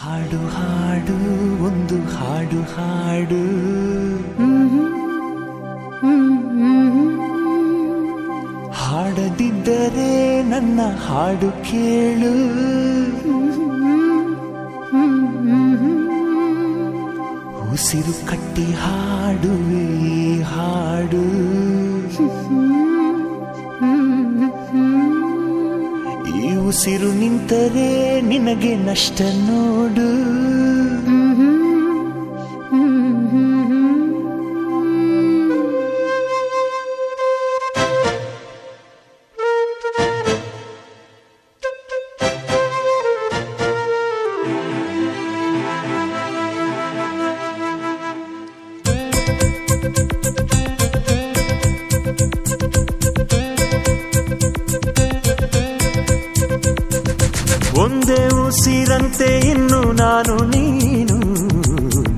ಹಾಡು ಹಾಡು ಒಂದು ಹಾಡು ಹಾಡು ಹಾಡದಿದ್ದರೆ ನನ್ನ ಹಾಡು ಕೇಳು ಉಸಿರು ಕಟ್ಟಿ ಹಾಡುವೆ ಹಾಡು ಈ ಉಸಿರು ನಿಂತರೆ ನಿನಗೆ ನಷ್ಟ ನೋಡು ಒಂದೇ ಉಸಿರಂತೆ ಇನ್ನು ನಾನು ನೀನು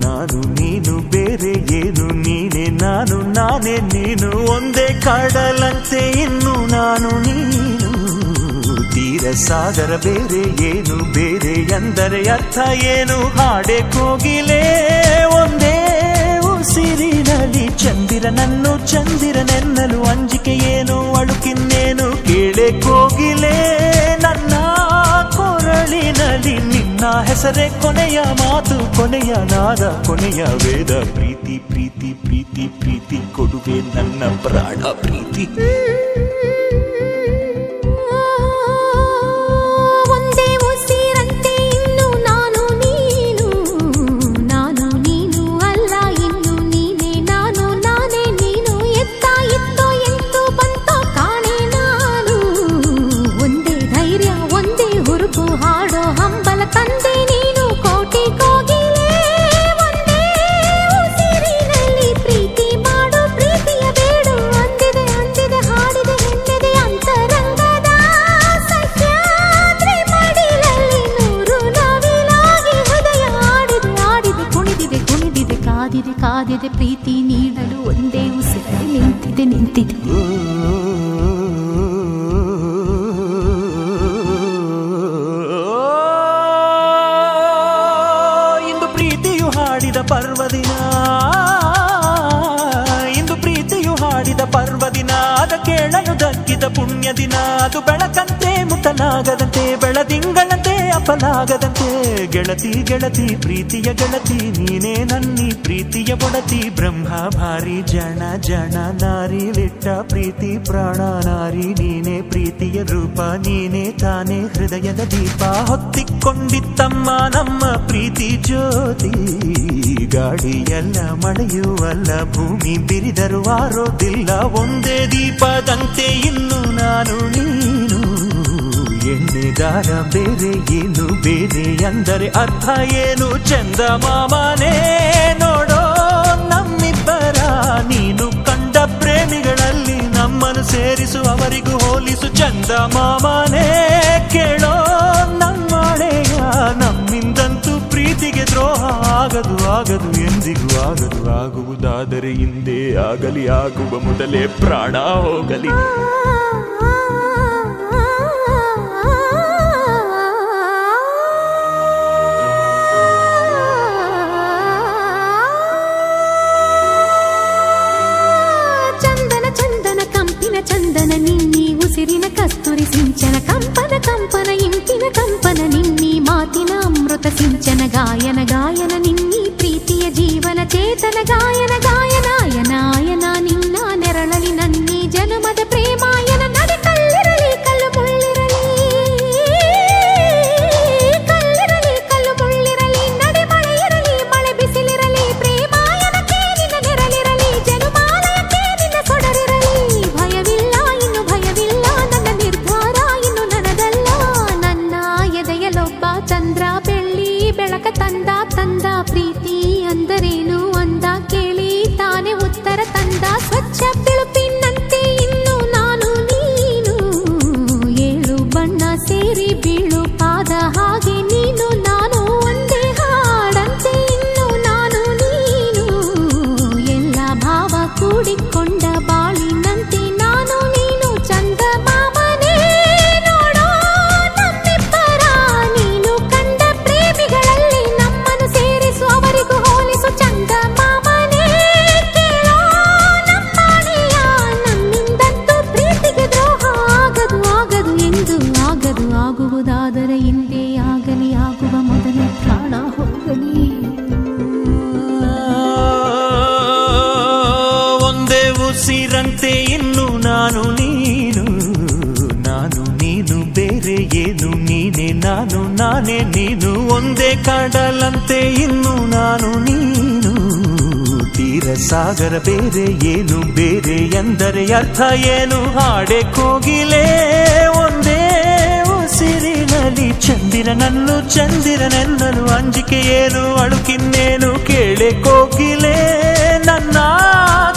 ನಾನು ನೀನು ಬೇರೆ ಏನು ನೀನೆ ನಾನು ನಾನೇ ನೀನು ಒಂದೇ ಕಡಲಂತೆ ಇನ್ನು ನಾನು ನೀನು ತೀರ ಸಾಗರ ಬೇರೆ ಏನು ಬೇರೆ ಎಂದರೆ ಅರ್ಥ ಏನು ಹಾಡೆ ಕೋಗಿಲೆ ಒಂದೇ ಉಸಿರಿನಲ್ಲಿ ಚಂದಿರನನ್ನು ಚಂದಿರನೆನ್ನಲು ಅಂಜಿಕೆ ಏನು ಅಳುಕಿನ್ನೇನು ಕೇಳೆ ಕೋಗಿಲೆ ನನ್ನ ಕೊರಳಿನಲ್ಲಿ ನಿನ್ನ ಹೆಸರೇ ಕೊನೆಯ ಮಾತು ಕೊನೆಯ ನಾದ ಕೊನೆಯ ವೇದ ಪ್ರೀತಿ ಪ್ರೀತಿ ಪ್ರೀತಿ ಪ್ರೀತಿ ಕೊಡುವೆ ನನ್ನ ಪ್ರಾಣ ಪ್ರೀತಿ ಒಂದೇ ಉಸಿರಂತೆ ಇನ್ನು ನಾನು ನೀನು ನಾನು ನೀನು ಅಲ್ಲ ಇನ್ನು ನೀನೇ ನಾನು ನಾನೇ ನೀನು ಎತ್ತ ಇತ್ತೋ ಎಂತೋ ಬಂತೋ ಕಾಣೆ ನಾನು ಒಂದೇ ಧೈರ್ಯ ಒಂದೇ ಹುರುಪು ಹಾಡೋ ಹಂಬಲ ತಂದೆ ನೀನು ಕೋಟಿ ಕೋಗಿಲೆ ಒಂದೇ ಉಸಿರಿನಲ್ಲಿ ಪ್ರೀತಿ ಮಾಡು ಪ್ರೀತಿಯ ಬೇಡು ಅಂದಿದೆ ಅಂದಿದೆ ಹಾಡಿದೆ ಹೆಣ್ಣಿದೆ ಅಂತರಂಗದ ಸಹ್ಯಾದ್ರಿ ಮಡಿಲಲ್ಲಿ ನೂರು ನವಿಲಾಗಿ ಹೃದಯ ಆಡಿದೆ ಆಡಿದೆ ಕುಣಿದಿದೆ ಕುಣಿದಿದೆ ಕಾದಿದೆ ಕಾದಿದೆ ಪ್ರೀತಿ ನೀಡಲು ಒಂದೇ ಉಸಿರಲ್ಲಿ ನಿಂತಿದೆ ನಿಂತಿದೆ ಪರ್ವದಿನ ಇಂದು ಪ್ರೀತಿಯು ಹಾಡಿದ ಪರ್ವದಿನ ಅದ ಕೇಳಲು ದಕ್ಕಿದ ಪುಣ್ಯ ದಿನ ಅದು ಬೆಳಕಂತೆ ಮುಟ್ಟಲಾಗದಂತೆ ಬೆಳದಿಂಗಳಂತೆ ಅಪ್ಪಲಾಗದಂತೆ ಗೆಳತಿ ಗೆಳತಿ ಪ್ರೀತಿಯ ಗೆಳತಿ ನೀನೇ ನನ್ನಿ ಪ್ರೀತಿಯ ಒಡತಿ ಬ್ರಹ್ಮ ಭಾರಿ ಜನ ಜನ ನಾರಿ ಬಿಟ್ಟ ಪ್ರೀತಿ ಪ್ರಾಣ ನಾರಿ ನೀನೇ ಪ್ರೀತಿಯ ರೂಪ ನೀನೇ ತಾನೇ ಹೃದಯದ ದೀಪ ಹೊತ್ತಿಕೊಂಡಿತ್ತಮ್ಮ ನಮ್ಮ ಪ್ರೀತಿ ಜ್ಯೋತಿ ಗಾಡಿಯಲ್ಲ ಮಳೆಯುವಲ್ಲ ಭೂಮಿ ಬಿರಿದರು ಆರೋದಿಲ್ಲ ಒಂದೇ ದೀಪದಂತೆ ಇನ್ನು ನಾನು ನೀನು ಎಣ್ಣೆದಾರ ಬೇರೆ ಏನು ಬೇರೆ ಅಂದರೆ ಅರ್ಥ ಏನು ಚಂದ ಮಾಮನೇ ನೋಡೋ ನಮ್ಮಿಬ್ಬರ ನೀನು ಕಂಡ ಪ್ರೇಮಿಗಳಲ್ಲಿ ನಮ್ಮನ್ನು ಸೇರಿಸು ಅವರಿಗೂ ಹೋಲಿಸು ಚಂದ ಮಾಮನೇ ಕೇಳೋ ನಮ್ಮಳೆಯ ನಮ್ಮಿಂದಂತೂ ಪ್ರೀತಿಗೆ ದ್ರೋಹ ಆಗದು ಆಗದು ಎಂದಿಗೂ ಆಗದು ಆಗುವುದಾದರೆ ಹಿಂದೆ ಆಗಲಿ ಆಗುವ ಮೊದಲೇ ಪ್ರಾಣ ಹೋಗಲಿ ಚಂದನ ಚಂದನ ಕಂಪಿನ ಚಂದನ ನಿನ್ನಿ ಉಸಿರಿನ ಕಸ್ತೂರಿ ಸಿಂಚನ ಕಂಪನ ಕಂಪನ ಇಂಪಿನ ಕಂಪನ ನಿನ್ನಿ ಮಾತಿನ ಅಮೃತ ಸಿಂಚನ ಗಾಯನ ಗಾಯನ ನಿನ್ನಿ ಪ್ರೀತಿಯ ಜೀವನ ಚೇತನ ಗಾಯನ ಗಾಯನಾಯನ ಆಯನ ನಿನ್ನ ನೆರಳಲಿ ನನ್ನಿ ಜನುಮದ ಪ್ರೇಮಾಯನ ನಡೆ ಕಲ್ಲಿರಲಿ ಕಲ್ಲು ಮುಳ್ಳಿರಲಿ ಕಲ್ಲಿರಲಿ ಕಲ್ಲು ಮುಳ್ಳಿರಲಿ ನಡೆ ಮಳೆ ಇರಲಿ ಮಳೆ ಬಿಸಿಲಿರಲಿ ಪ್ರೇಮಾಯನಕ್ಕೆ ನಿನ್ನ ನೆರಳಿರಲಿ ಜನುಮಾಲಯಕ್ಕೆ ನಿನ್ನ ಸೊಡರಿರಲಿ ಭಯವಿಲ್ಲ ಇನ್ನು ಭಯವಿಲ್ಲ ನನ್ನ ನಿರ್ಧಾರ ಇನ್ನು ನನಗಲ್ಲ ನನ್ನ ಎದೆಯಲೊಬ್ಬ ಚಂದ್ರ ಬೆಳ್ಳಿ ಬೆಳಕ ತಂದ ತಂದ ಪ್ರೀತಿ ಅಂದರೇನು ಅಂದ ಕೇಳಿ ತಾನೇ ಉತ್ತರ ತಂದ ಸ್ವಚ್ಛ ಬಿಳುಪಿನಂತೆ ಇನ್ನು ನಾನು ನೀನು ಏಳು ಬಣ್ಣ ಸೇರಿ ಬೀಳು ಪಾದ ಹಾಗೆ ನೀನು ನಾನು ಒಂದೇ ಹಾಡಂತೆ ಇನ್ನು ನಾನು ನೀನು ಎಲ್ಲ ಭಾವ ಕೂಡಿಕೊಂಡ ಬಾಳಿನಂತೆ ನಾನು ನೀನು ಚಂದ ಮಾಮನೇ ನೋಡೋ ನಮ್ಮಿಬ್ಬರ ನೀನು ಕಂಡ ಪ್ರೇಮಿಗಳಲ್ಲಿ ನಾನೇ ನೀನು ಒಂದೇ ಕಡಲಂತೆ ಇನ್ನು ನಾನು ನೀನು. ತೀರ ಸಾಗರ ಬೇರೆ ಏನು, ಬೇರೆ ಎಂದರೆ ಅರ್ಥ ಏನು? ಹಾಡೆ ಕೋಗಿಲೆ ಒಂದೇ ಉಸಿರಿನಲ್ಲಿ ಚಂದಿರನನ್ನು ಚಂದಿರನೆನ್ನಲು ಅಂಜಿಕೆ ಏನು, ಅಳುಕಿನ್ನೇನು? ಕೇಳೆ ಕೋಗಿಲೆ ನನ್ನ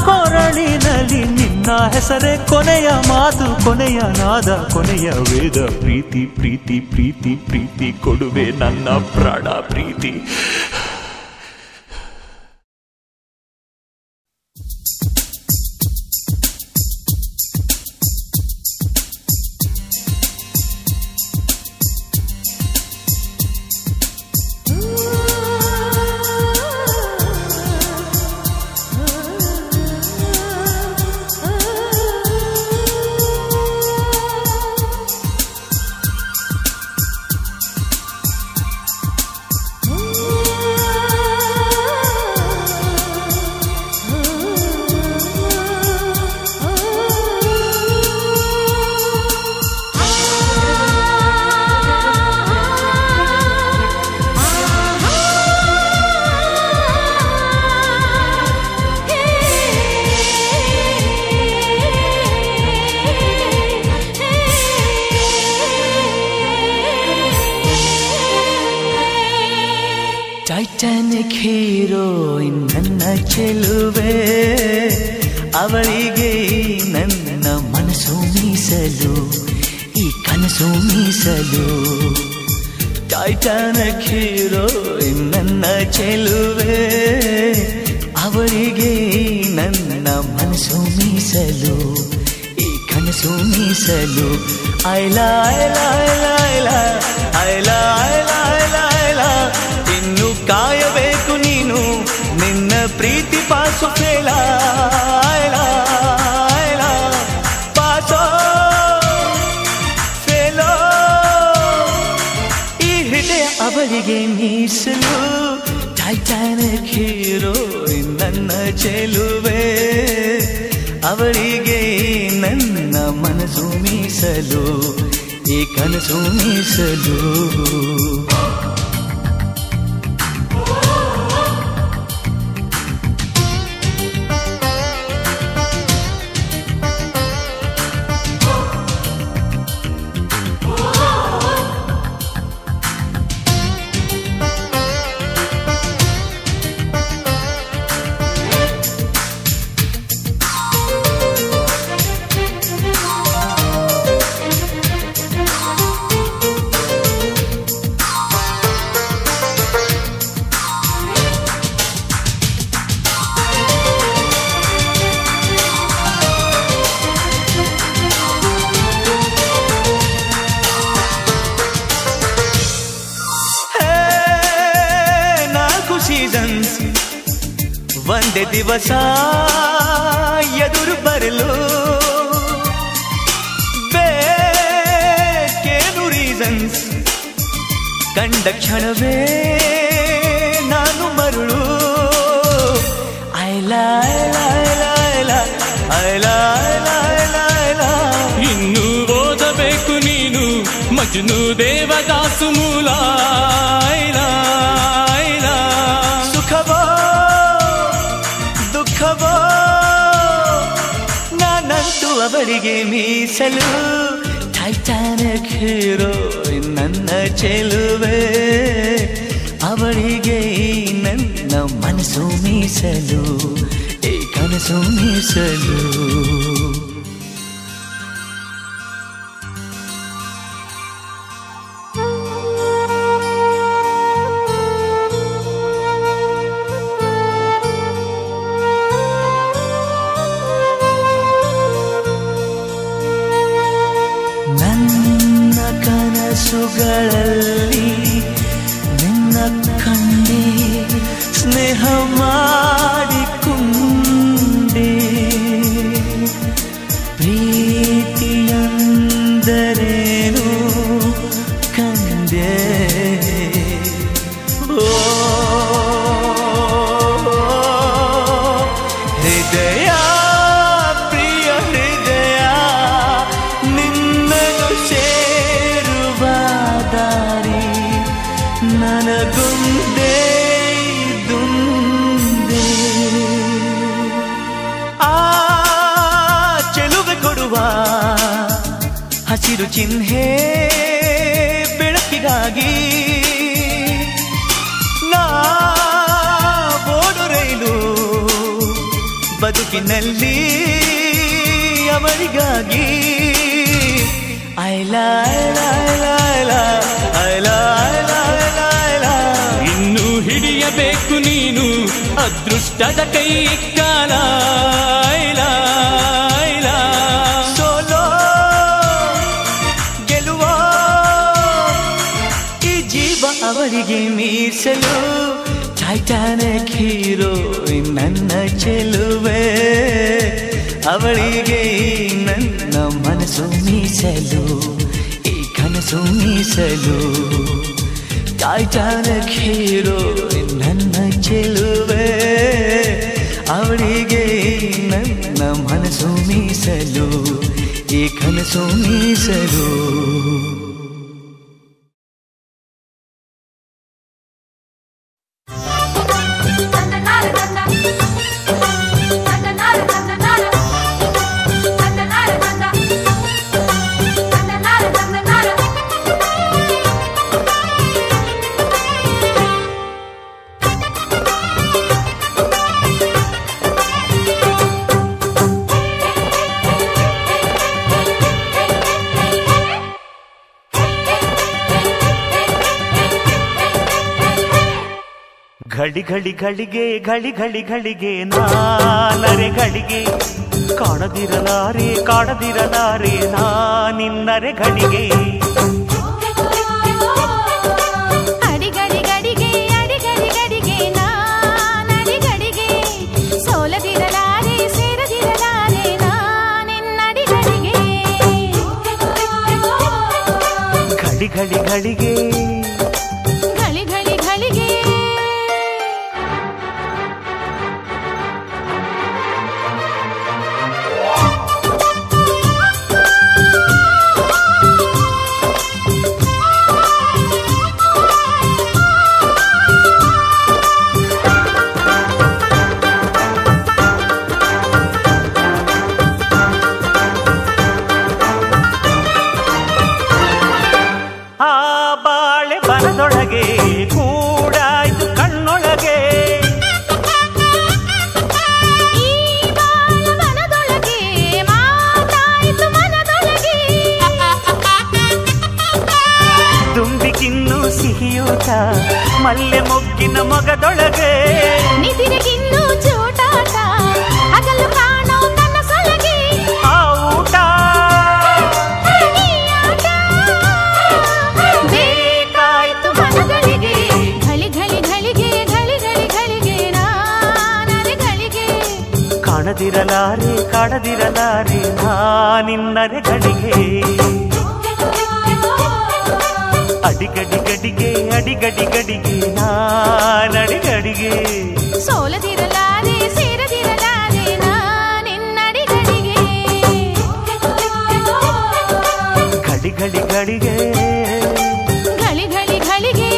ಕೊರಳಿನಲ್ಲಿ ನಿನ್ನ ಹೆಸರೇ ಕೊನೆಯ ಮಾತು, ಕೊನೆಯ ನಾದ, ಕೊನೆಯ ವೇದ. ಪ್ರೀತಿ ಪ್ರೀತಿ ಪ್ರೀತಿ ಪ್ರೀತಿ ಕೊಡುವೆ ನನ್ನ ಪ್ರಾಣ ಪ್ರೀತಿ. ಟೈಟಾನಿಕ್ ಹೀರೋಯಿನ್ ನನ್ನ ಚೆಲುವೆ, ಅವಳಿಗೆ ನನ್ನ ಮನಸ್ಸು ಮೀಸಲು, ಈ ಕನಸು ಮೀಸಲು. ಟೈಟಾನಿಕ್ ಹೀರೋಯಿನ್ ನನ್ನ ಚೆಲುವೆ, ಅವಳಿಗೆ ನನ್ನ ಮನಸ್ಸು ಮೀಸಲು, ಈ ಕನಸು ಮೀಸಲು. ಐಲಾ ಐಲಾ ಐಲಾ ಐಲಾ ಐಲಾ ಐಲಾ ಐಲಾ ಐಲಾ, ಇನ್ನು ಕಾಯಬೇಕು ನೀನು ನಿನ್ನ ಪ್ರೀತಿ ಪಾಸು ಫೇಲ. ಐಲಾ ಐಲಾ ಪಾಸೋ ಫೇಲೋ, ಈ ಹೃದಯ ಅವಳಿಗೆ ಮೀಸಲು. ಟೈಟಾನಿಕ್ ಹೀರೋಯಿನ್ ನನ್ನ ಚೆಲುವೆ, ಅವಳಿಗೆ ನನ್ನ ಮನಸ್ಸು ಮೀಸಲು, ಈ ಕನಸು ಮೀಸಲು. ಒಂದೇ ದಿವಸ ಎದುರು ಬರಲು ಬೇಕೇನು ರೀಸನ್ಸ್, ಕಂಡ ಕ್ಷಣವೇ ನಾನು ಮರುಳು. ಐಲಾ ಐಲಾ ಐಲಾ ಐಲಾ ಐಲಾ ಐಲಾ ಐಲಾ ಐಲಾ, ಇನ್ನು ಓದಬೇಕು ನೀನು ಮಜ್ನು ದೇವದಾಸು ಮೂಲ. ಐಲಾ ಐಲಾ ಸುಖವೋ ದುಃಖವೋ ನಾನಂತೂ ಅವಳಿಗೆ ಮೀಸಲು. ಟೈಟಾನಿಕ್ ಹೀರೋಯಿನ್ ನನ್ನ ಚೆಲುವೆ, ಅವಳಿಗೆ ನನ್ನ ಮನಸ್ಸು ಮೀಸಲು, ಈ ಕನಸು ಮೀಸಲು. ಕನಸುಗಳಲ್ಲಿ ನಿನ್ನ ಕಂಡೆ, ಸ್ನೇಹ ಮಾಡಿಕೊಂಡೆ, ಪ್ರೀತಿಯಂದರೇನು ಕಂಡೆ. ಓ ಹೃದಯ ಪ್ರಿಯ ಹೃದಯ, ನಿನ್ನನ್ನು ಸೇರುವ ದಾರಿ ದುಂದೆ ದುಂದೆ ಆ ಚೆಲುವೆ ಕೊಡುವ ಹಸಿರು ಚಿಹ್ನೆ ಬೆಳಕಿಗಾಗಿ ನಾ ಓಡು ರೈಲು ಬದುಕಿನಲ್ಲಿ ಅವರಿಗಾಗಿ ಇನ್ನು ಹಿಡಿಯಬೇಕು ನೀನು ಅದೃಷ್ಟದ ಕೈ ಕಾಲ ಸೋಲೋ ಗೆಲುವ ಈ ಜೀವ ಅವರಿಗೆ ಮೀಸಲು ಟೈಟಾನಿಕ್ ಹೀರೋ ನನ್ನ ಚೆಲುವೆ ಅವಳಿಗೆ ನನ್ನ ಮನಸ್ಸು ಮೀಸಲು ಈ ಕನಸು ಮೀಸಲು ಟೈಟಾನಿಕ್ ಹೀರೋ ನನ್ನ ಚೆಲುವೆ ಅವಳಿಗೆ ನನ್ನ ಮನಸ್ಸು ಮೀಸಲು ಈ ಕನಸು ಮೀಸಲು ಘಳಿ ಘಳಿ ಘಳಿಗೆ ಘಳಿ ಘಳಿ ಘಳಿಗೆ ನಾನರೆ ಘಳಿಗೆ ಕಾಣದಿರಲಾರೆ ಕಾಣದಿರಲಾರೆ ನಾನಿನ್ನರೆ ಘಳಿಗೆ ಅಡಿಗಡಿ ಗಡಿಗೆ ಅಡಿಗಡಿ ಗಡಿಗೆ ನಾನಡಿ ಗಡಿಗೆ ಸೋಲದಿರಲಾರೆ ಸೇರದಿರಲಾರೆ ನಾನಿನ್ನಡಿ ಗಡಿಗೆ ಘಳಿ ಘಳಿ ಘಳಿಗೆ ಘಳಿ ಘಳಿ ಘಳಿಗೆ ಕೂಡಾಯ್ತು ಕಣ್ಣೊಳಗೆ ಮನದೊಳಗೆ ಮಾತಾಯಿತು ಮನದೊಳಗೆ ದುಂಬಿಗಿನ್ನು ಸಿಹಿಯೂಟ ಮಲ್ಲೆ ಮೊಗ್ಗಿನ ಮೊಗದೊಳಗೆ ನಿದಿರೆಗಿನ್ನು ಚೂಟಾಟ ಹಗಲು ಕಾಣೋ ಕನಸೊಳಗೆ ಆ ಊಟ ಬೇಕಾಯ್ತು ಮನಗಳಿಗೆ ಘಳಿ ಘಳಿ ಘಳಿಗೆ ಘಳಿ ಘಳಿ ಘಳಿಗೆ ನಾನರೆ ಘಳಿಗೆ ಕಾಣದಿರಲಾರೆ ಕಾಣದಿರಲಾರೆ ನಾನಿನ್ನರೆ ಘಳಿಗೆ ಅಡಿಗಡಿ ಗಡಿಗೆ ಅಡಿಗಡಿ ಗಡಿಗೆ ನಾನಡಿಗಡಿಗೆ ಸೋಲದಿರಲಾರೆ ಸೇರದಿರಲಾರೆ ನಾನಿನ್ನಡಿ ಗಡಿಗೆ ಘಳಿ ಘಳಿ ಘಳಿಗೆ ಘಳಿ ಘಳಿ ಘಳಿಗೆ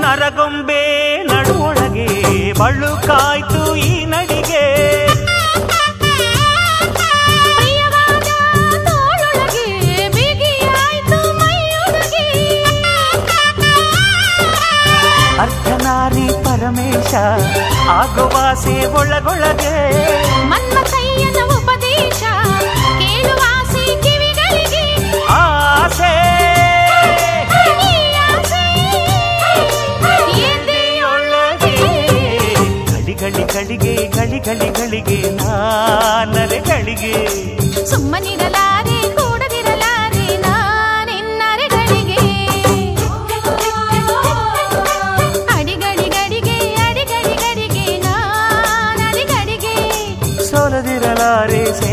ನರಗೊಂಬೆ ನಡುವೊಳಗೆ ಬಳುಕಾಯ್ತು ಈ ನಡಿಗೆ ಪ್ರಿಯವಾದ ತೋಳೊಳಗೆ ಬಿಗಿಯಾಯ್ತು ಮೈಯೊಳಗೆ ಅರ್ಧನಾರಿ ಪರಮೇಶ ಆಗುವಾಸೆ ಒಳಗೊಳಗೆ ಮನ್ಮಥಯ್ಯನ ಉಪದೇಶ ಕೇಳುವಾಸೆ ಕಿವಿಗಳಿಗೆ ಆಸೆ ಈ ಆಸೆ ಎದೆಯೊಳಗೆ ಘಳಿ ಘಳಿ ಘಳಿಗೆ ಘಳಿ ಘಳಿ ಘಳಿಗೆ ನಾನರೆ ಘಳಿಗೆ ಸುಮ್ಮನಿರಲಾರೆ ಕೂಡ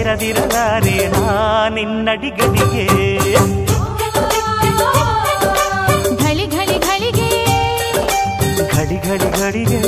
ಸೇರದಿರಲಾರೆ ನಾ ನಿನ್ನಡಿಗಳಿಗೆ. ಘಳಿ ಘಳಿ ಘಳಿಗೆ ಘಳಿ ಘಳಿ ಘಳಿಗೆ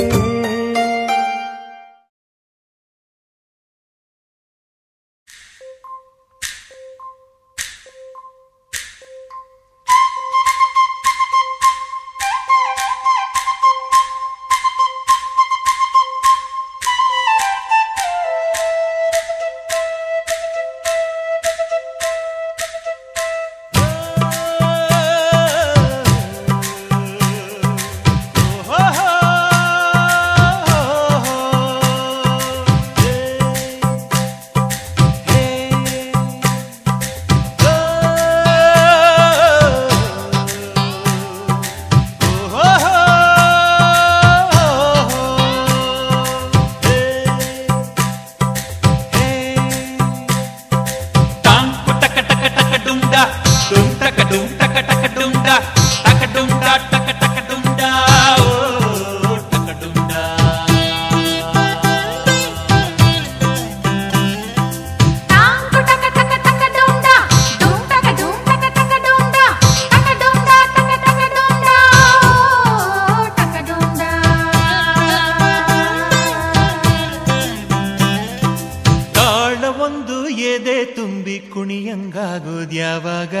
ಕುಣಿಯಂಗಾಗೋದ್ಯಾವಾಗ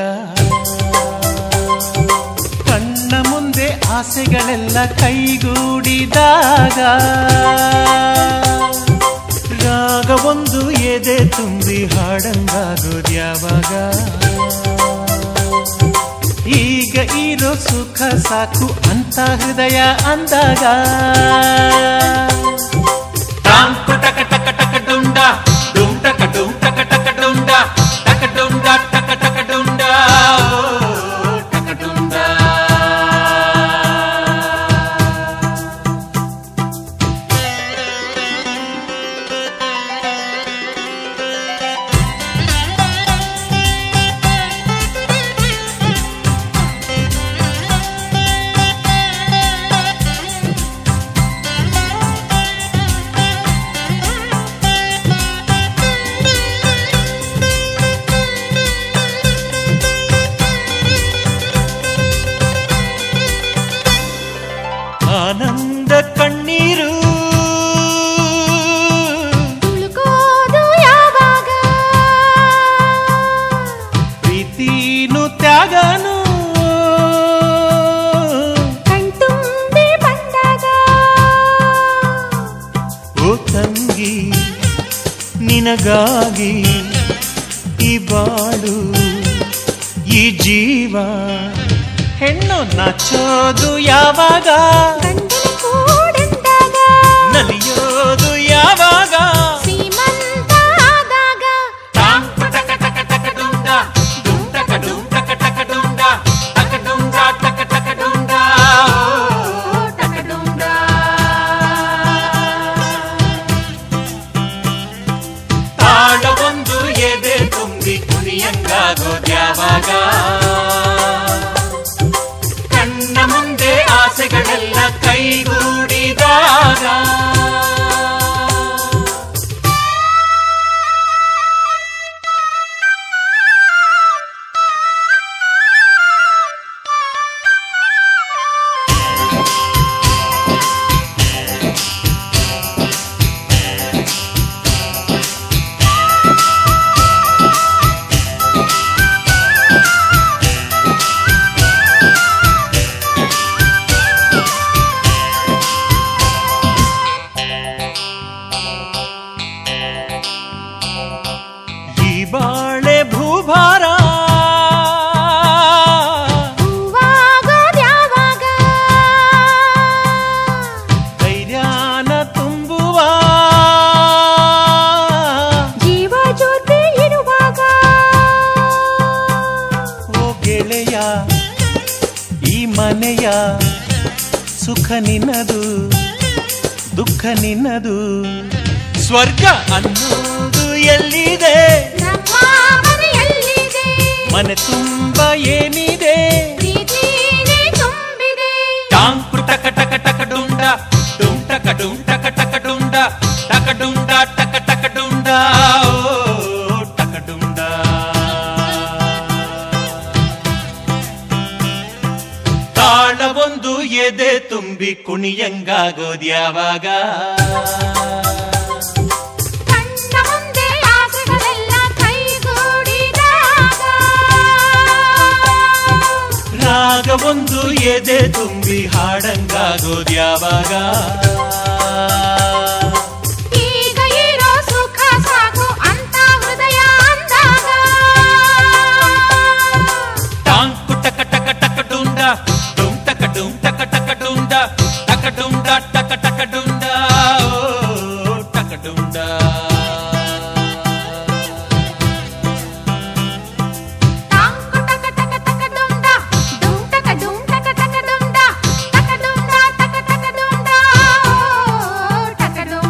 ಕಣ್ಣ ಮುಂದೆ ಆಸೆಗಳೆಲ್ಲ ಕೈಗೂಡಿದಾಗ ರಾಗ ಒಂದು ಎದೆ ತುಂಬಿ ಹಾಡಂಗಾಗೋದ್ಯಾವಾಗ ಈಗ ಇರೋ ಸುಖ ಸಾಕು ಅಂತ ಹೃದಯ ಅಂದಾಗ ಟಕ ಟಕ ಟಕ ಡುಂಡ ಡುಂ ಟಕ ಡುಂ ಟಕ ಟಕ ಡುಂಡ ಟಕ ಡುಂಡ ಟಕ ಟಕ ಡುಂಡ ಟಕ ಡುಂಡ ಆನಂದ ಕಣ್ಣೀರು ತುಳುಕೋದು ಯಾವಾಗ ಪ್ರೀತಿನು ತ್ಯಾಗನು ಕಣ್ತುಂಬಿ ಬಂದಾಗ ಓ ತಂಗಿ ನಿನಗಾಗಿ ಈ ಬಾಳು ಈ ಜೀವ ಹೆಣ್ಣು ನಾಚೋದು ಯಾವಾಗ ಗಂಡನ ಕೂಡೆಂದಾಗ ನಲಿಯೋದು ಯಾವಾಗ ಸೀಮಂತ ಆದಾಗ ಟಕ ಟಕ ಟಕ ಡುಂಡ ಡುಂ ಟಕ ಡುಂ ಟಕ ಟಕ ಡುಂಡ ಟಕ ಡುಂಡ ಟಕ ಟಕ ಡುಂಡ ಟಕ ಡುಂಡ ತಾಳ ಒಂದು ಎದೆ ತುಂಬಿ ಕುಣಿಯಂಗಾಗೋದ್ಯಾವಾಗ ಕಣ್ಣ ಮುಂದೆ ಆಸೆಗಳೆಲ್ಲ ಕೈಗೂಡಿದಾಗ ಈ ಬಾಳೆ ಭೂಭಾರ ಹೂವಾಗೋದ್ಯಾವಾಗ ಧೈರ್ಯನ ತುಂಬುವ ಜೀವ ಜೊತೆ ಇರುವಾಗ ಓ ಗೆಳೆಯ ಈ ಮನೆಯ ಸುಖ ನಿನ್ನದು ದುಃಖ ನಿನ್ನದು ಸ್ವರ್ಗ ಅನ್ನೋದು ಎಲ್ಲಿದೆ ನಮ್ಮ ಮನೆಯಲ್ಲಿದೆ ಮನೆ ತುಂಬ ಏನಿದೆ ಪ್ರೀತಿನೇ ತುಂಬಿದೆ ಟಾಂಕು ಟಕ ಟಕ ಟಕ ಡುಂಡ ಡುಂ ಟಕ ಡುಂ ಟಕ ಟಕ ಡುಂಡ ಟಕ ಡುಂಡ ಟಕ ಟಕ ಡುಂಡ ಓ ಎದೆ ತುಂಬಿ ಕುಣಿಯಂಗಾಗೋದ್ಯಾವಾಗ ಕಣ್ಣ ಮುಂದೆ ಆಸೆಗಳೆಲ್ಲ ಕೈಗೂಡಿದಾಗ ರಾಗವೊಂದು ಎದೆ ತುಂಬಿ ಹಾಡಂಗಾಗೋದ್ಯಾವಾಗ ಈಗ ಇರೋ ಸುಖ ಸಾಕು ಅಂತ ಹೃದಯ ಅಂದಾಗ ಟಾಂಕು ಟಕ ಟಕ ಟಕ ಡುಂಡ ಡುಂ ಟಕ ಡುಂ ಟಕ ಟಕ ಡುಂಡ ಟಕ ಡುಂಡ ಟಕ ಟಕ ಡುಂಡ ಓ ಟಕ ಡುಂಡ ಟಾಂಕು ಟಕ ಟಕ ಟಕ ಡುಂಡ ಡುಂ ಟಕ ಟಕ ಡುಂಡ ಟಕ ಡುಂಡ ಟಕ ಡುಂಡ ಟಕ ಟಕ ಡುಂಡ ಟಕ ಡುಂಡ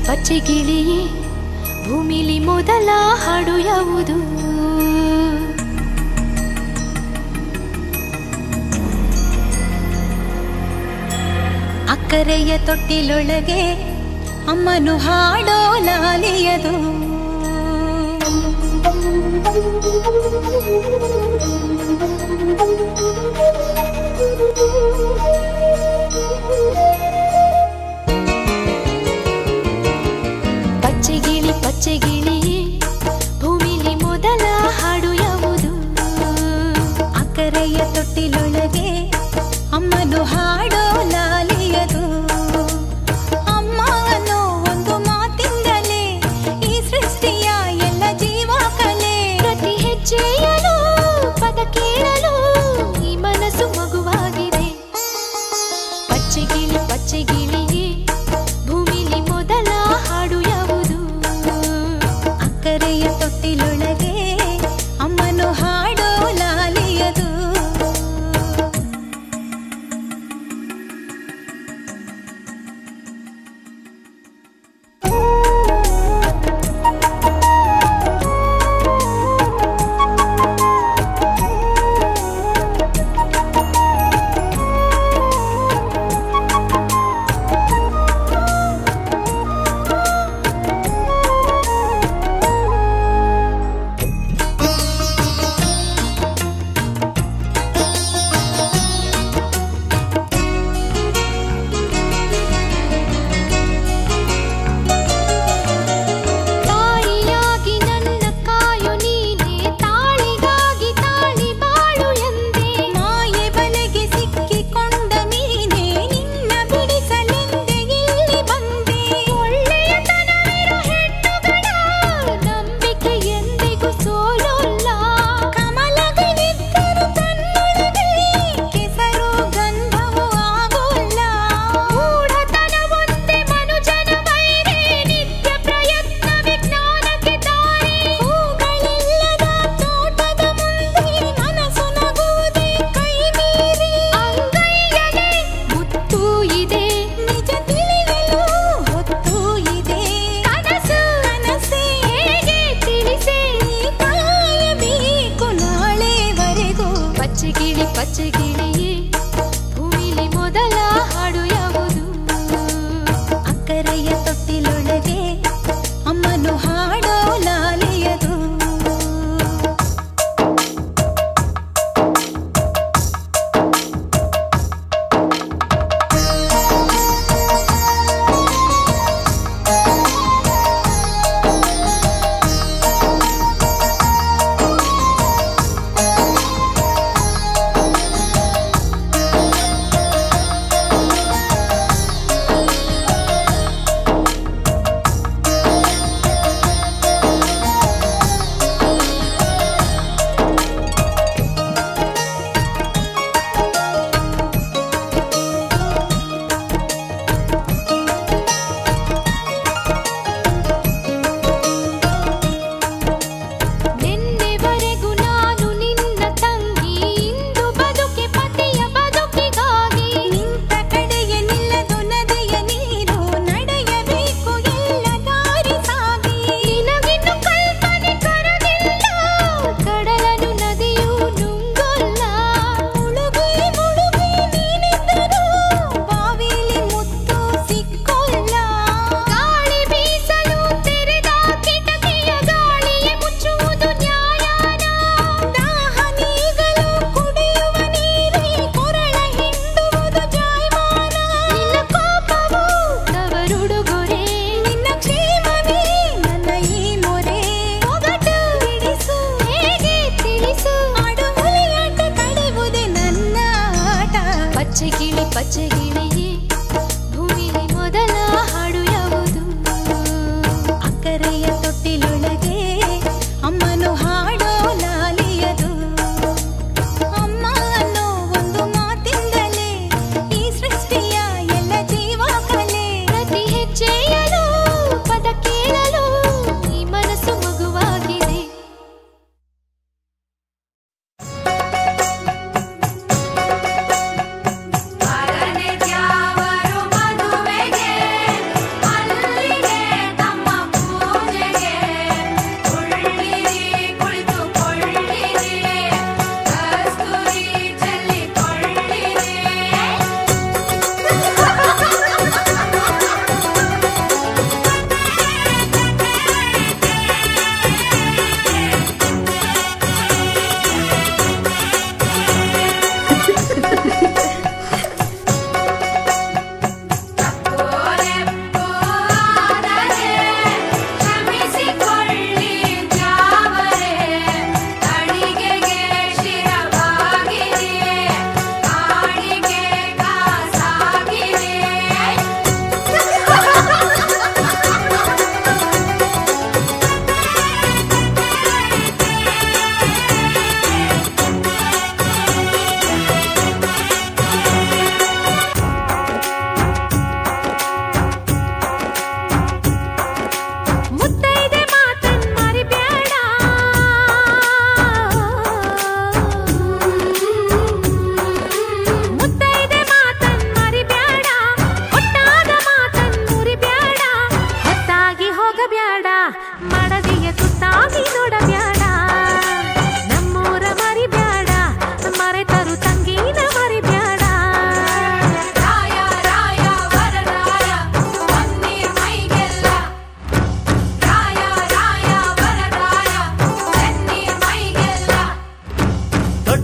ಪಚ್ಚೆ ಗಿಳಿಯೇ ಭೂಮಿಲಿ ಮೊದಲ ಹಾಡು ಯಾವುದು? ಅಕ್ಕರೆಯ ತೊಟ್ಟಿಲೊಳಗೆ ಅಮ್ಮನು ಹಾಡೋ ಲಾಲಿಯದು. ಪಚ್ಚೆ ಗಿಳಿಯೇ ಭೂಮಿಲಿ ಮೊದಲ ಹಾಡು ಯಾವುದು? ಅಕ್ಕರೆಯ ತೊಟ್ಟಿಲೊಳಗೆ ಅಮ್ಮನು ಹಾಡೋ ಲಾಲಿಯದು. ಅಮ್ಮ ಅನ್ನೋ ಒಂದು ಮಾತಿಂದಲೇ ಈ ಸೃಷ್ಟಿಯ ಎಲ್ಲ ಜೀವ ಕಲೆ. ಪ್ರತಿ ಹೆಜ್ಜೆಯಲು ಪದ ಕೇಳಲು ಈ ಮನಸ್ಸು ಮಗುವಾಗಿದೆ. ಪಚ್ಚೆ ಗಿಳಿಯೇ ಭೂಮಿಲಿ ಮೊದಲ ಹಾಡು ಯಾವುದು? ಅಕ್ಕರೆಯ ತೊಟ್ಟಿಲೊಳಗೆ ಅಮ್ಮನು ಹಾಡೋ ಲಾಲಿಯದು.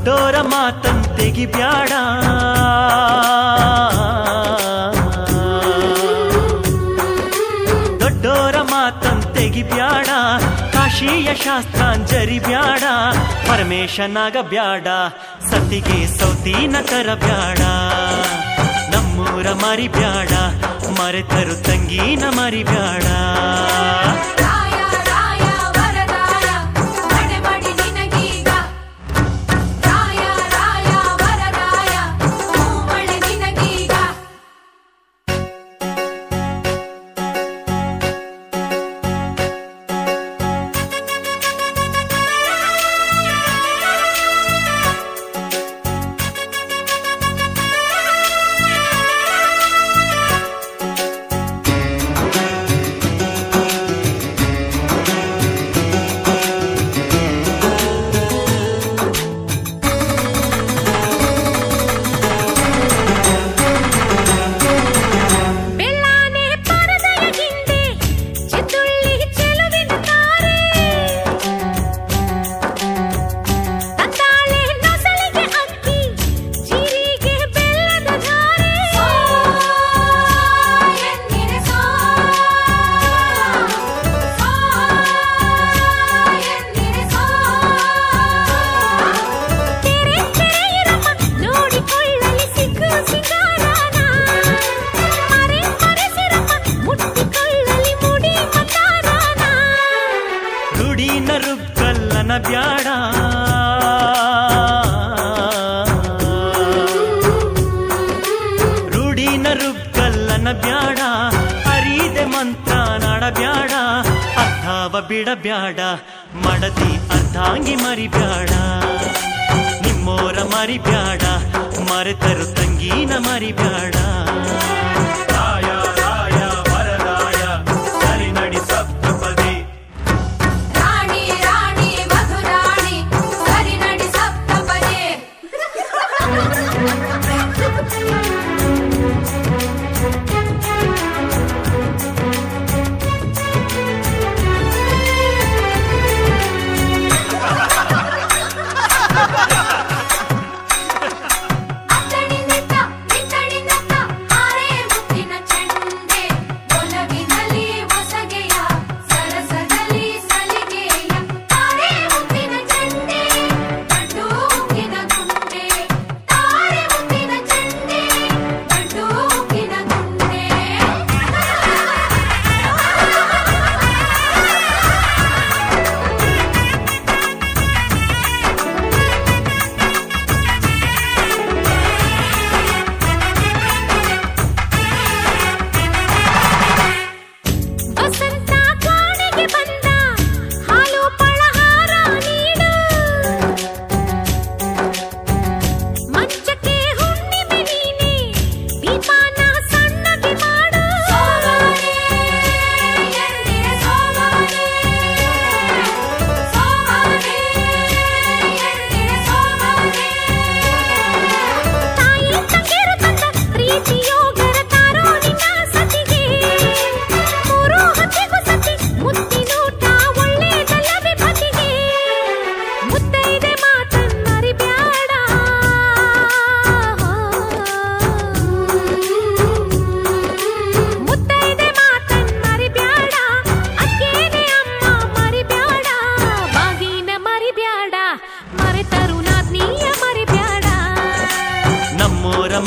ದೊಡ್ಡೋರ ಮಾತಂತೆಗಿ ಬ್ಯಾಡ ದೊಡ್ಡೋರ ಮಾತಂತೆಗಿ ಬ್ಯಾಡ ಕಾಶಿಯ ಶಾಸ್ತ್ರಾಂಜರಿ ಬ್ಯಾಡ ಪರಮೇಶನಾಗ ಬ್ಯಾಡ ಸತಿಗೆ ಸೌತಿನ ತರ ಬ್ಯಾಡ ನಮ್ಮೂರ ಮರಿ ಬ್ಯಾಡ ಮರೆತರು ತಂಗಿನ ಮರಿ ಬ್ಯಾಡ ಬಿಡಬ್ಯಾಡ ಮಡದಿ ಅರ್ಧಾಂಗಿ ಮರಿಬ್ಯಾಡ ನಿಮ್ಮೋರ ಮರಿಬ್ಯಾಡ ಮರೆತರು ತಂಗಿನ ಮರಿಬ್ಯಾಡ ರಾಯ ರಾಯ ವರರಾಯ ಸರಿ ನಡಿ ಸಪ್ತಪದಿ ರಾಣಿ ರಾಣಿ ಮಧುರಾಣಿ ಸರಿ ನಡಿ ಸಪ್ತಪದಿ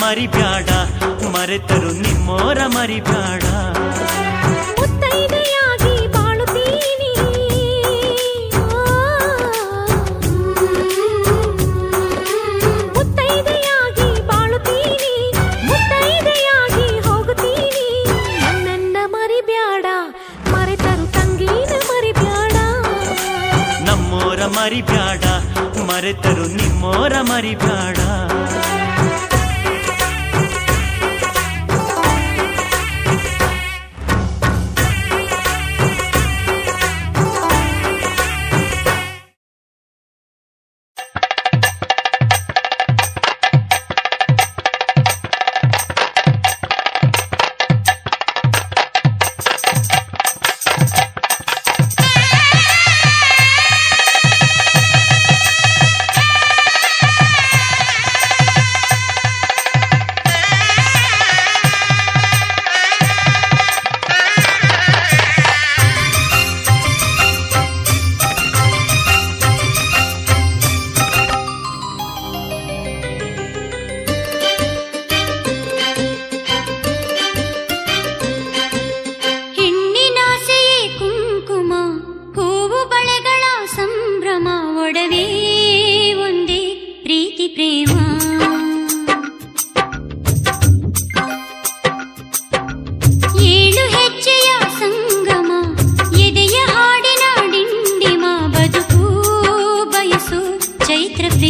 ಮರಿಬ್ಯಾಡ ಮರೆತರು ನಿಮ್ಮೋರ ಮರಿಬ್ಯಾಡ ಮುತ್ತೈದೆಯಾಗಿ ಬಾಳುತ್ತೀನಿ ಮುತ್ತೈದೆಯಾಗಿ ಬಾಳುತ್ತೀನಿ ಮುತ್ತೈದೆಯಾಗಿ ಹೋಗುತ್ತೀನಿ ನನ್ನನ್ನ ಮರಿಬ್ಯಾಡ ಮರೆತರು ತಂಗಿನ ಮರಿಬ್ಯಾಡ ನಮ್ಮೋರ ಮರಿಬ್ಯಾಡ ಮರೆತರು ನಿಮ್ಮೋರ ಮರಿಬ್ಯಾಡ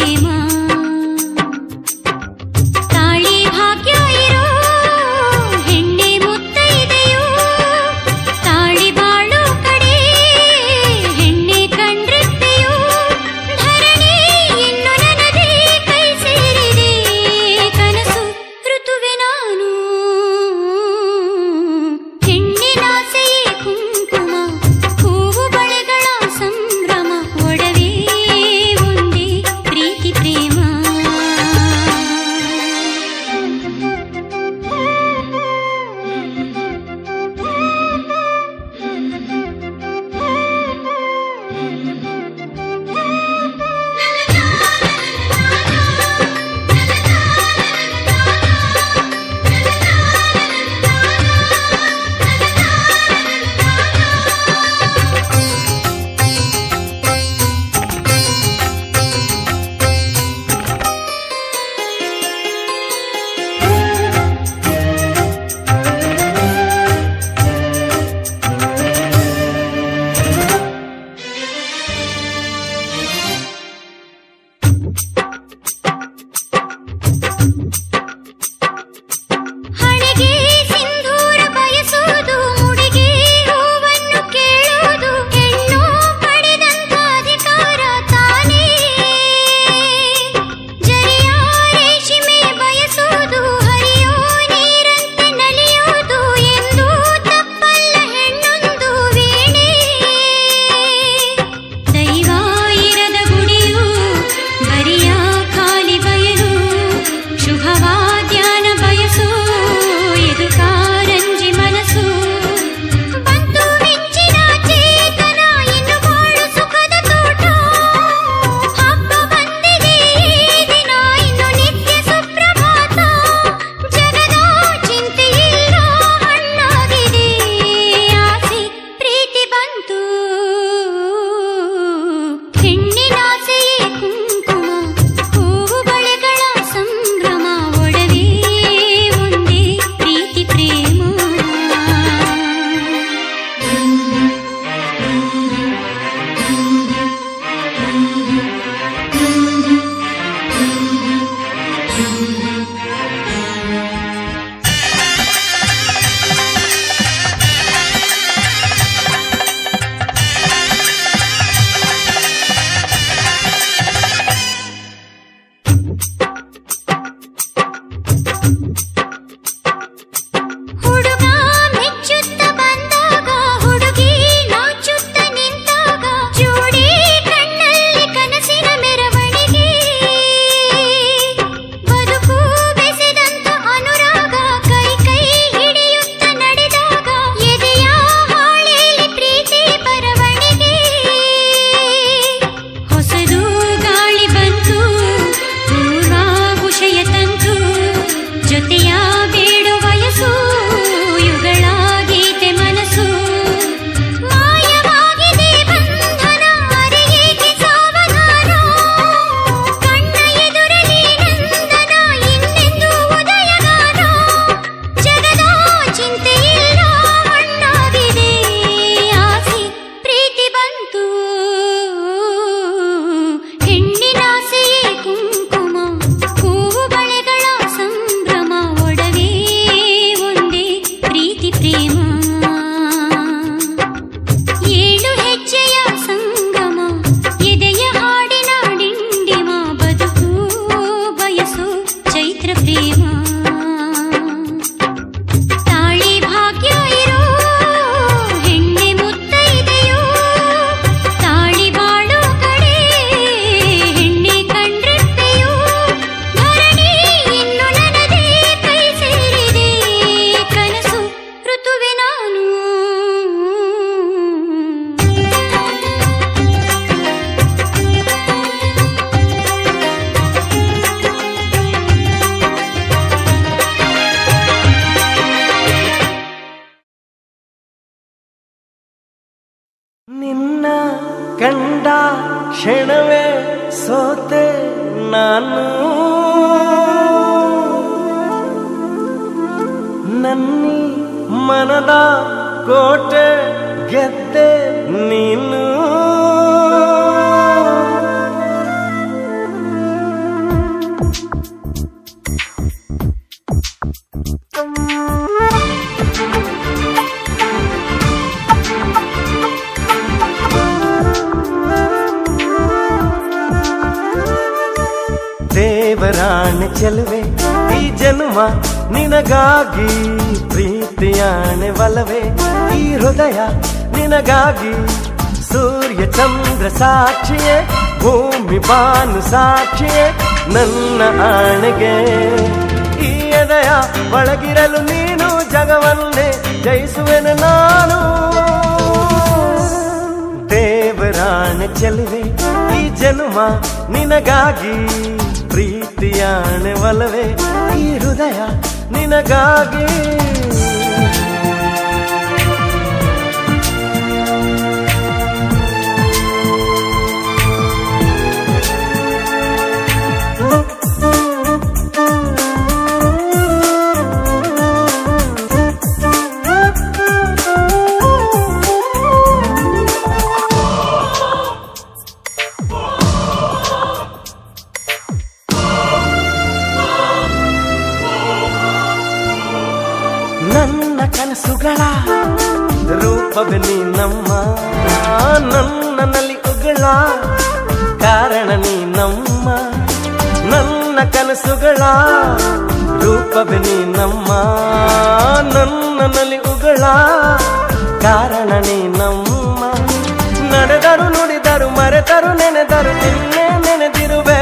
ಪ್ರೇಮ ತಾಳಿ ಭಾಗ್ಯ ಇರೋ ಹೆಣ್ಣೆ ಮುತ್ತೈದೆಯೋ ತಾಳಿ ಬಾಳು ಕಡೆ ಹೆಣ್ಣೆ ಕಂಡ್ರೆತ್ತೆಯೋ ಧರಣಿ ಇನ್ನು ನನದೇ ಕೈ ಸೇರಿದೆ ಕನಸು ಋತುವೆ ನಾನು ಹೆಣ್ಣಿನಾಸೆಯೇ ಕುಂಕುಮ ಹೂವು ಬಳೆಗಳ ಸಂಭ್ರಮ ಒಡವೆ ಒಂದೇ ಪ್ರೀತಿ ಪ್ರೇಮ ಹಣೆಗೆ ಸಿಂಧೂರ ಬಯಸೋದು ಮುಡಿಗೆ ಹೂವನ್ನು ಕೇಳೋದು ಹೆಣ್ಣು ಪಡೆದಂತ ಅಧಿಕಾರ ತಾನೇ ಜರಿಯ ರೇಷ್ಮೆ ಬಯಸೋದು ಹರಿಯೋ ನೀರಂತೆ ನಲಿಯೋದು ಎಂದು ತಪ್ಪಲ್ಲ ಹೆಣ್ಣೊಂದು ವೀಣೆ ದೈವ ಇರದ ಗುಡಿಯು ಬರಿಯ ಖಾಲಿ ಬಯಲು ಶುಭವಾದ್ಯಾನ ಬಯಸು ಇದು ಕಾರಂಜಿ ಮನಸ್ಸು ಬಂತು ಮಿಂಚಿನ ಚೇತನ ಇನ್ನು ಬಾಳು ಸುಖದ ತೋಟ ಹಬ್ಬ ಬಂದಿದೆ ಈ ದಿನ ಇನ್ನು ನಿತ್ಯ ಸುಪ್ರಭಾತ ಜಗದ ಚಿಂತೆಯಿಲ್ಲ ಹಣ್ಣಾಗಿದೆ ಆಸೆ ಪ್ರೀತಿ ಬಂತು ಹೆಣ್ಣಿನಾಸೆಯೇ ಕುಂಕುಮ ಹೂವು ಬಳೆಗಳ ಸಂಭ್ರಮ ಒಡವೆ ಒಂದೇ ಪ್ರೀತಿ ಪ್ರೇಮ ಹುಡುಗ ಮೆಚ್ಚುತ್ತ ಬಂದಾಗ ಹುಡುಗಿ ನಾಚುತ್ತ ನಿಂತಾಗ ಜೋಡಿ ಕಣ್ಣಲ್ಲಿ ಕನಸಿನ ಮೆರವಣಿಗೆ ಬದುಕು ಬೆಸೆದಂತ ಅನುರಾಗ ಕೈ ಕೈ ಹಿಡಿಯುತ್ತ ನಡೆದಾಗ ಎದೆಯ ಹಾಳೆಯಲ್ಲಿ ಪ್ರೀತಿ ಬರವಣಿಗೆ ಹೊಸದು ಗಾಳಿ ಬಂತು ಪೂರ್ವ ಉಷಯ ತಂತು ಜೊತೆಯ ಬೇಡು ವಯಸ್ಸು ಯುಗಳ ಗೀತೆ ಮನಸ್ಸು ಮಾಯವಾಗಿದೆ ಬಂಧನ ಅರಿಯೇಕೆ ಸಾವಧಾನ ಕಣ್ಣ ಎದುರಲಿ ನಂದನ ಇನ್ನೆಂದು ಉದಯಗಾನ ಜಗದ ಚಿಂತೆಯಿಲ್ಲ ಹಣ್ಣಾಗಿದೆ ಆಸೆ ಪ್ರೀತಿ ಬಂತು ಹೆಣ್ಣಿನಾಸೆಯೇ ಕುಂಕುಮ ಹೂವು ಬಳೆಗಳ ಸಂಭ್ರಮ ಒಡವೆ ಒಂದೇ ಪ್ರೀತಿ ಪ್ರೇಮ ಏಳು ಹೆಜ್ಜೆಯ ಸಂಗಮ ಎದೆಯ ಹಾಡಿನ ಡಿಂಡಿಮ ಬದುಕು ಬಯಸು ಚೈತ್ರ ಪ್ರೇಮ ತಾಳಿ ಭಾಗ್ಯ ಇರೋ ಹೆಣ್ಣೆ ಮುತ್ತೈದೆಯೋ ತಾಳಿ ಬಾಳು ಕಡೆ ಹೆಣ್ಣೆ ಕಂಡ್ರೆತ್ತೆಯೋ ಧರಣಿ ಇನ್ನು ನನದೇ ಕೈ ಸೇರಿದೆ ಕನಸು ಋತುವೆ ನಾನು ನಿನ್ನ ಕಂಡ ಕ್ಷಣವೇ ಸೋತೆ ನಾನು ನನ್ನಿ ಮನದ ಕೋಟೆ ಗೆದ್ದೆ ನೀನು ದೇವರಾಣೆ ಚೆಲುವೆ ಈ ಜನ್ಮ ನಿನಗಾಗಿ ಪ್ರೀತಿಯಾಣೆ ಒಲವೇ ಈ ಹೃದಯ ನಿನಗಾಗಿ ಸೂರ್ಯ ಚಂದ್ರ ಸಾಕ್ಷಿಯೇ ಭೂಮಿ ಬಾನು ಸಾಕ್ಷಿಯೇ ನನ್ನ ಆಣೆಗೆ ಈ ಎದೆಯ ಒಳಗಿರಲು ನೀನು ಜಗವನ್ನೇ ಜಯಿಸುವೆನು ನಾನು ದೇವರಾಣೆ ಚೆಲುವೆ ಈ ಜನ್ಮ ನಿನಗಾಗಿ ಪ್ರೀತಿಯಾಣೆ ಒಲವೇ ಈ ಹೃದಯ ನಿನಗಾಗಿ ನನ್ನ ಕನಸುಗಳ ರೂಪವೇ ನೀನಮ್ಮ ನನ್ನಲ್ಲಿ ಉಗಳ ಕಾರಣ ನೀನಮ್ಮ ನನ್ನ ಕನಸುಗಳ ರೂಪವೇ ನೀನಮ್ಮ ನನ್ನಲ್ಲಿ ಉಗಳ ಕಾರಣ ನೀನಮ್ಮ ನಡೆದರು ನುಡಿದರು ಮರೆತರು ನೆನೆದರು ನಿನ್ನೆ ನೆನೆದಿರುವೆ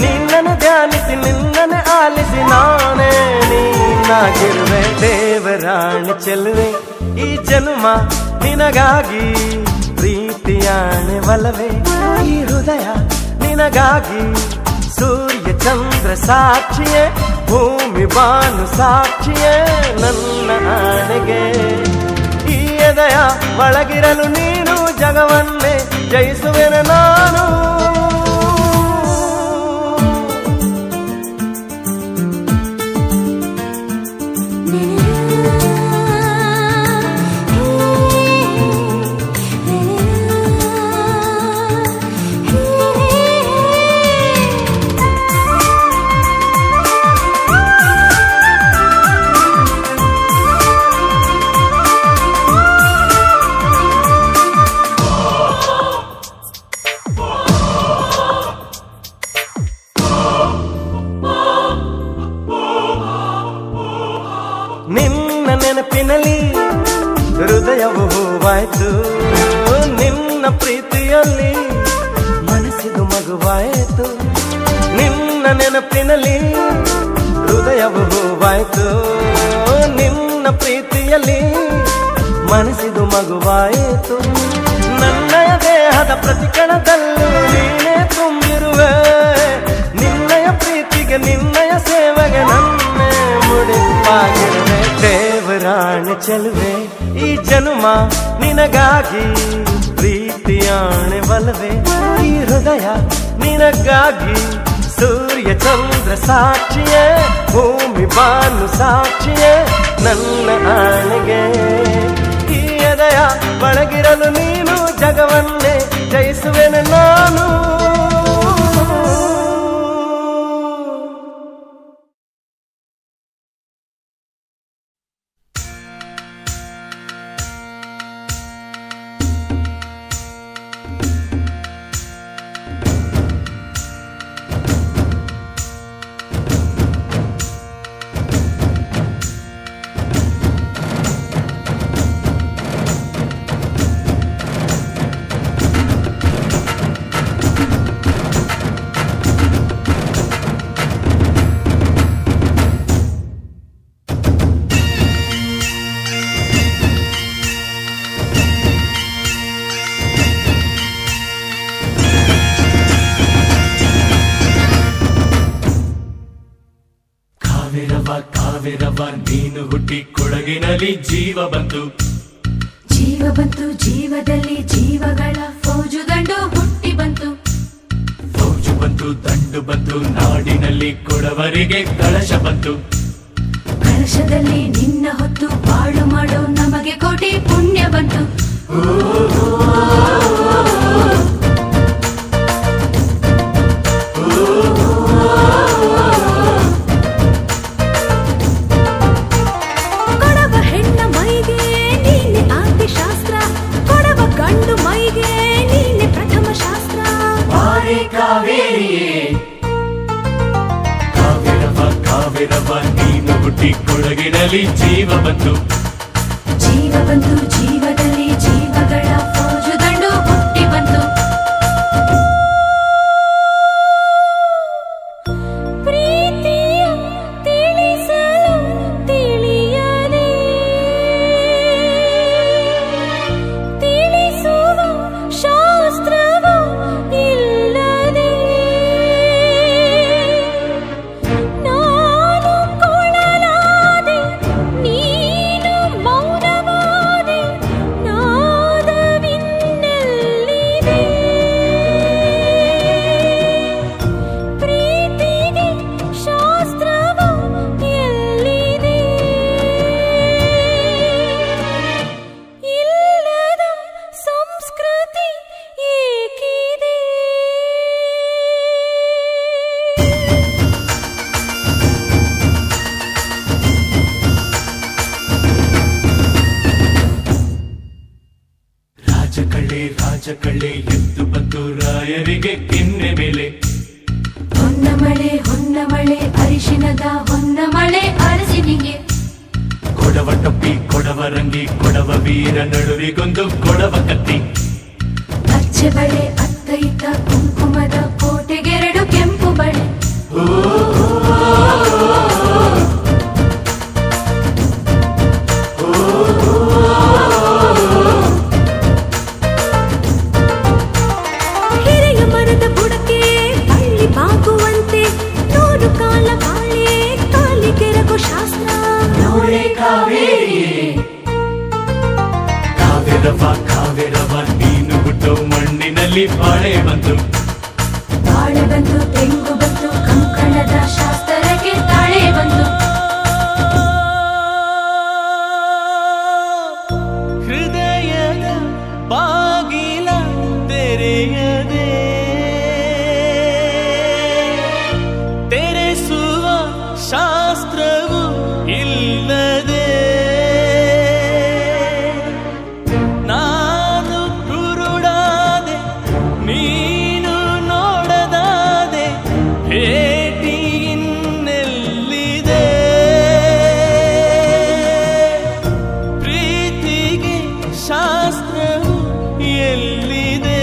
ನಿನ್ನನ್ನು ಧ್ಯಾನಿಸಿ ನಿನ್ನನ್ನು ಆಲಿಸಿ ನಾನೇ ನೀನಾಗಿರುವೆ ದೇವರಾಣೆ ಚೆಲುವೆ ಈ ಜನ್ಮ ನಿನಗಾಗಿ ಪ್ರೀತಿಯಾಣೆ ಒಲವೇ ಈ ಹೃದಯ ನಿನಗಾಗಿ ಸೂರ್ಯ ಚಂದ್ರ ಸಾಕ್ಷಿಯೇ ಭೂಮಿ ಬಾನು ಸಾಕ್ಷಿಯೇ ನನ್ನ ಆಣೆಗೆ ಈ ಎದೆಯ ಒಳಗಿರಲು ನೀನು ಜಗವನ್ನೇ ಜಯಿಸುವೆನು ನಾನು ನಿನ್ನ ನೆನಪಿನಲ್ಲಿ ಹೃದಯವು ಹೂವಾಯ್ತು ನಿನ್ನ ಪ್ರೀತಿಯಲ್ಲಿ ಮನಸ್ಸಿದು ಮಗುವಾಯಿತು ನಿನ್ನ ನೆನಪಿನಲ್ಲಿ ಹೃದಯವು ಹೂವಾಯ್ತು ನಿನ್ನ ಪ್ರೀತಿಯಲ್ಲಿ ಮನಸ್ಸಿದು ಮಗುವಾಯಿತು ನನ್ನಯ ದೇಹದ ಪ್ರತಿ ಕಣದಲ್ಲೂ ನೀನೇ ತುಂಬಿರುವೆ ನಿನ್ನಯ ಪ್ರೀತಿಗೆ ನಿನ್ನಯ ಸೇವೆಗೆ ನನ್ನೇ ಮುಡಿಪಾಗಿರುವೆ ದೇವರಾಣೆ ಚೆಲುವೆ ಈ ಜನ್ಮ ನಿನಗಾಗಿ ಪ್ರೀತಿಯಾಣೆ ಒಲವೇ ಈ ಹೃದಯ ನಿನಗಾಗಿ ಸೂರ್ಯ ಚಂದ್ರ ಸಾಕ್ಷಿಯೇ ಭೂಮಿ ಬಾನು ಸಾಕ್ಷಿಯೇ ನನ್ನ ಆಣೆಗೆ ಈ ಎದೆಯ ಒಳಗಿರಲು ನೀನು ಜಗವನ್ನೇ ಜಯಿಸುವೆನು ನಾನು ಕಾವೇರವ ನೀನು ಹುಟ್ಟಿ ಕೊಡಗಿನಲ್ಲಿ ಜೀವ ಬಂತು ಜೀವದಲ್ಲಿ ಜೀವಗಳ ಫೌಜು ದಂಡು ಹುಟ್ಟಿ ಬಂತು ಫೌಜು ಬಂತು ದಂಡು ಬಂತು ನಾಡಿನಲ್ಲಿ ಕೊಡವರಿಗೆ ಕಳಶ ಬಂತು ಕಳಶದಲ್ಲಿ ನಿನ್ನ ಹೊತ್ತು ಬಾಳು ಮಾಡೋ ನಮಗೆ ಕೋಟಿ ಪುಣ್ಯ ಬಂತು ಕಾವೇರವ ನೀನು ಹುಟ್ಟಿ ಕೊಡಗಿನಲ್ಲಿ ಜೀವ ಬಂತು ಜೀವ ಬಂತು ಜೀವದಲ್ಲಿ ಜೀವಗಳ ಫೌಜು ದಂಡು ಹುಟ್ಟಿ ಬಂತು ಪ್ರೀತಿಯ ತಿಳಿಸಲು ತಿಳಿಯದೆ ತಿಳಿಸುವ ಶಾಸ್ತ್ರವು ಇಲ್ಲದೆ ನಾನು ಕೊಡಲಾದೆ ನೀನು ಮೌನವಾದೆ ನಾದವಿನ್ನಲ್ಲಿದೆ ಪ್ರೀತಿಗೆ ಶಾಸ್ತ್ರವು ಎಲ್ಲಿದೆ ಇಲ್ಲದ ಸಂಸ್ಕೃತಿ ಏಕಿದೆ ರಾಜಕಳ್ಳಿ ಎದ್ದು ಬಂತು ರಾಯರಿಗೆ ಕಿನ್ನೆ ಮೇಲೆ ಹೊನ್ನ ಮಳೆ ಅರಿಶಿನದ ಹೊನ್ನ ಮಳೆ ಅರಸಿನಿಗೆ ಕೊಡವ ಟೊಪ್ಪಿ ಕೊಡವ ರಂಗಿ ಕೊಡವ ವೀರ ನಡುವಿಗೊಂದು ಕೊಡವ ಕತ್ತಿ ಅಚ್ಚೆ ಬಳೆ ಅತ್ತ ಇತ್ತ ಕುಂಕುಮದ ಕೋಟೆಗೆರಡು ಕೆಂಪು ಬಳೆ ಹಿರೆಯ ಮರದ ಬುಡಕ್ಕೆ ಬಳ್ಳಿ ಬಾಗುವಂತೆ ನೂರು ಕಾಲ ಬಾಳೆ ಕಾಲಿಗೆರಗು ಶಾಸ್ತ್ರ ನೋಡೆ ಕಾವೇರವ ನೀನು ಹುಟ್ಟೋ ಮಣ್ಣಿನಲ್ಲಿ ಬಾಳೆ ಬಂತು ಬಾಳೆ ಬಂತು ತೆಂಗು ಬಂತು ಕಂಕಣದ ಶಾಸ್ತ್ರಕ್ಕೆ ತಾಳೆ ಬಂತು ಹೃದಯದ ಬಾಗಿಲ ತೆರೆಯದೆ ತೆರೆಸುವ ಶಾಸ್ತ್ರವು ಇಲ್ಲದೆ ನಾನು ಕುರುಡಾದೆ ನೀನು ನೋಡದಾದೆ ಭೇಟಿ ಇನ್ನೆಲ್ಲಿದೆ ಪ್ರೀತಿಗೆ ಶಾಸ್ತ್ರವು ಎಲ್ಲಿದೆ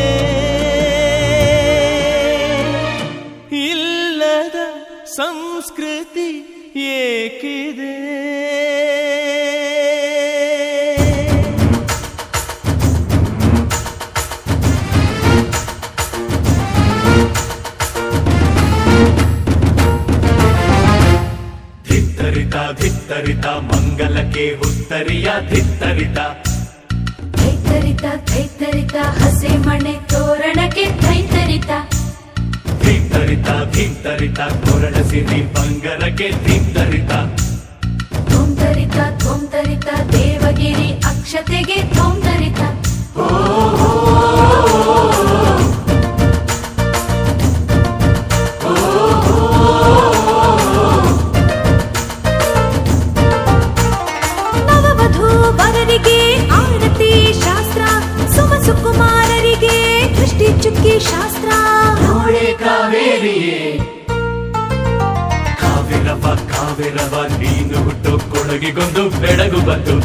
ಇಲ್ಲದ ಸಂಸ್ಕೃತಿ ಏಕಿದೆ ಧಿತ್ತರಿತ ಮಂಗಲಕ್ಕೆ ಹುತ್ತರಿಯ ಧಿತ್ತರಿತ ಥೈತರಿತ ಹಸೆ ಮಣೆ ತೋರಣಕ್ಕೆ ಥೈತರಿತ ಧಿತ್ತರಿತ ಕೊರಳ ಸಿರಿ ಬಂಗರಕ್ಕೆ ಧಿತ್ತರಿತ ಧೋಂತರಿತ ದೇವಗಿರಿ ಅಕ್ಷತೆಗೆ ಧೋಂತರಿತ ನವವಧೂ ವರರಿಗೆ ಆರತಿ ಶಾಸ್ತ್ರ ಸುಮಸುಕುಮಾರರಿಗೆ ದೃಷ್ಟಿ ಚುಕ್ಕಿ ಶಾಸ್ತ್ರ ನೋಡೆ ಕಾವೇರಿಯೇ ಕಾವೇರವ ನೀನು ಹುಟ್ಟೋ ಕೊಡಗಿಗೊಂದು ಬೆಳಗು ಬಂತು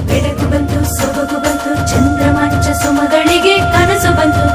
ಬೆಳಗು ಬಂತು ಸೊಬಗು ಬಂತು ಚಂದ್ರಮಂಚ ಸುಮಗಳಿಗೆ ಕನಸು ಬಂತು